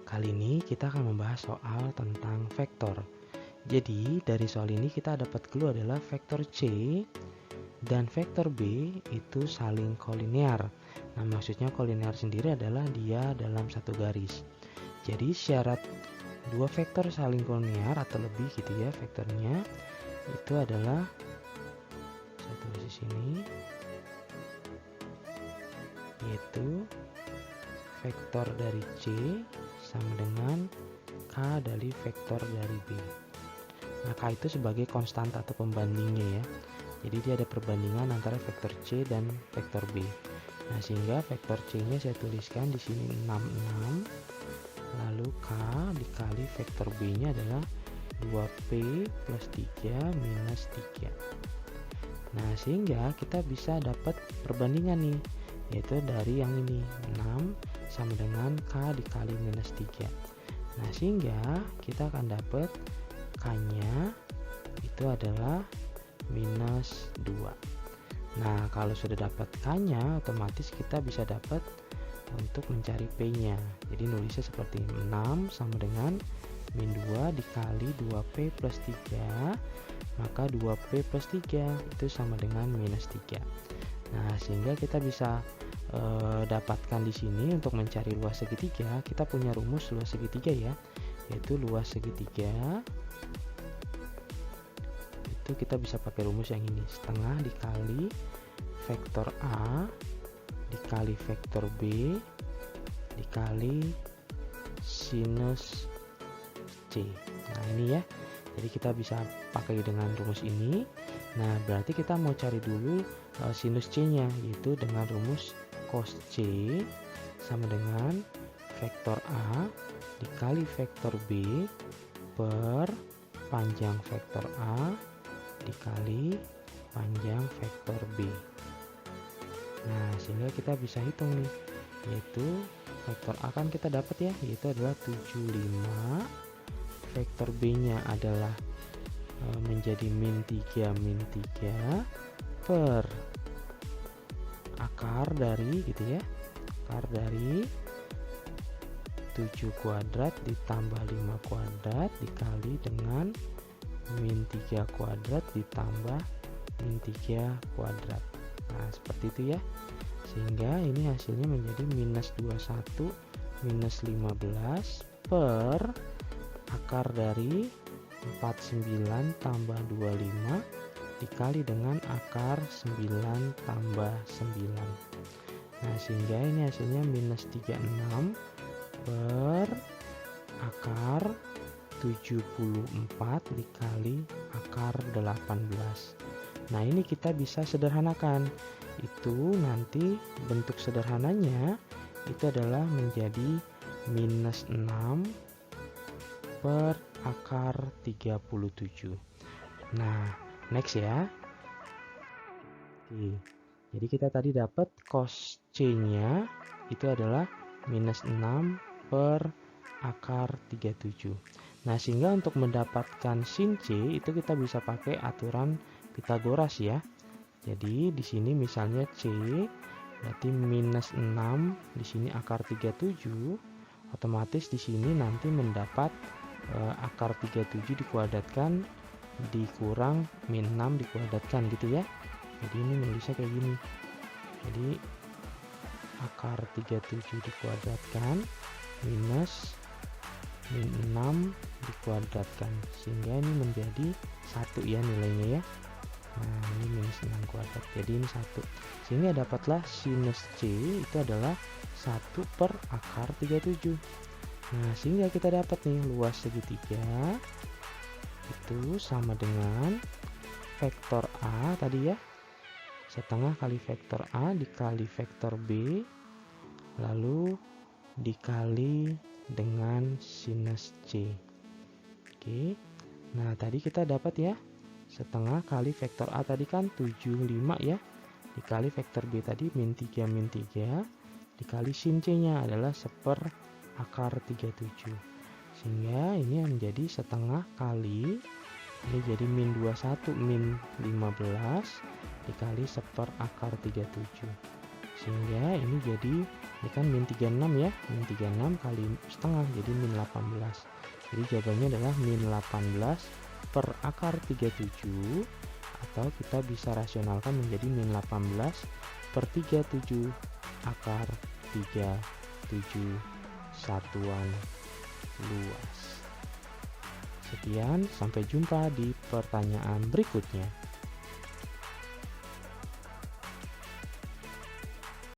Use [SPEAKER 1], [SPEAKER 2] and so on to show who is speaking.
[SPEAKER 1] Kali ini kita akan membahas soal tentang vektor. Jadi dari soal ini kita dapat clue adalah vektor C dan vektor B itu saling kolinear. Nah, maksudnya kolinear sendiri adalah dia dalam satu garis. Jadi syarat dua vektor saling kolinear atau lebih gitu ya, vektornya itu adalah, saya tulis di sini, yaitu vektor dari C sama dengan K dari vektor dari B. Nah, K itu sebagai konstan atau pembandingnya ya. Jadi dia ada perbandingan antara vektor C dan vektor B. Nah, sehingga vektor C-nya saya tuliskan di sini 66. Lalu K dikali vektor B-nya adalah 2P plus 3 minus 3. Nah, sehingga kita bisa dapat perbandingan nih, yaitu dari yang ini 6 sama dengan K dikali minus 3. Nah, sehingga kita akan dapat K-nya itu adalah minus 2. Nah, kalau sudah dapat K-nya, otomatis kita bisa dapat untuk mencari P-nya. Jadi nulisnya seperti 6 sama dengan min 2 dikali 2P plus 3, maka 2P plus 3 itu sama dengan minus 3. Nah, sehingga kita bisa dapatkan di sini untuk mencari luas segitiga, kita punya rumus luas segitiga ya, yaitu luas segitiga itu kita bisa pakai rumus yang ini, setengah dikali vektor A dikali vektor B dikali sinus C. Nah, ini ya, jadi kita bisa pakai dengan rumus ini. Nah, berarti kita mau cari dulu sinus C nya, yaitu dengan rumus cos C sama dengan vektor A dikali vektor B per panjang vektor A dikali panjang vektor B. Nah, sehingga kita bisa hitung nih, yaitu vektor A kan kita dapat ya, yaitu adalah 75, vektor B nya adalah menjadi min 3 per akar dari gitu ya, akar dari 7 kuadrat ditambah 5 kuadrat dikali dengan min 3 kuadrat ditambah min 3 kuadrat. Nah, seperti itu ya, sehingga ini hasilnya menjadi minus 21 minus 15 per akar dari 49 tambah 25 dikali dengan akar 9 tambah 9. Nah, sehingga ini hasilnya minus 36 per akar 74 dikali akar 18. Nah, ini kita bisa sederhanakan. Itu nanti bentuk sederhananya itu adalah menjadi minus 6 per akar 37. Nah, next ya. Oke. Jadi kita tadi dapat cos C-nya itu adalah minus 6 per akar 37. Nah, sehingga untuk mendapatkan sin C itu kita bisa pakai aturan Pitagoras ya. Jadi di sini misalnya C berarti minus 6, di sini akar 37, otomatis di sini nanti mendapat akar 37 dikuadratkan dikurang min 6 dikuadratkan gitu ya. Jadi ini nulisnya kayak gini. Jadi akar 37 dikuadratkan minus min 6 dikuadratkan, sehingga ini menjadi 1 ya nilainya ya. Nah, ini minus 6 kuadrat, jadi ini 1, sehingga dapatlah sinus C itu adalah 1 per akar 37. Nah, sehingga kita dapat nih luas segitiga itu sama dengan vektor A tadi ya, setengah kali vektor A dikali vektor B lalu dikali dengan sinus C. Oke. Nah, tadi kita dapat ya, setengah kali vektor A tadi kan 75 ya, dikali vektor B tadi min 3 dikali sin C nya adalah 1 per akar 37, sehingga ini menjadi setengah kali, ini jadi min 21 min 15 dikali 1 per akar 37. Sehingga ini jadi, ini kan min 36 ya, min 36 kali setengah jadi min 18. Jadi jawabannya adalah min 18 per akar 37, atau kita bisa rasionalkan menjadi min 18 per 37 akar 37 satuan luas. Sekian, sampai jumpa di pertanyaan berikutnya.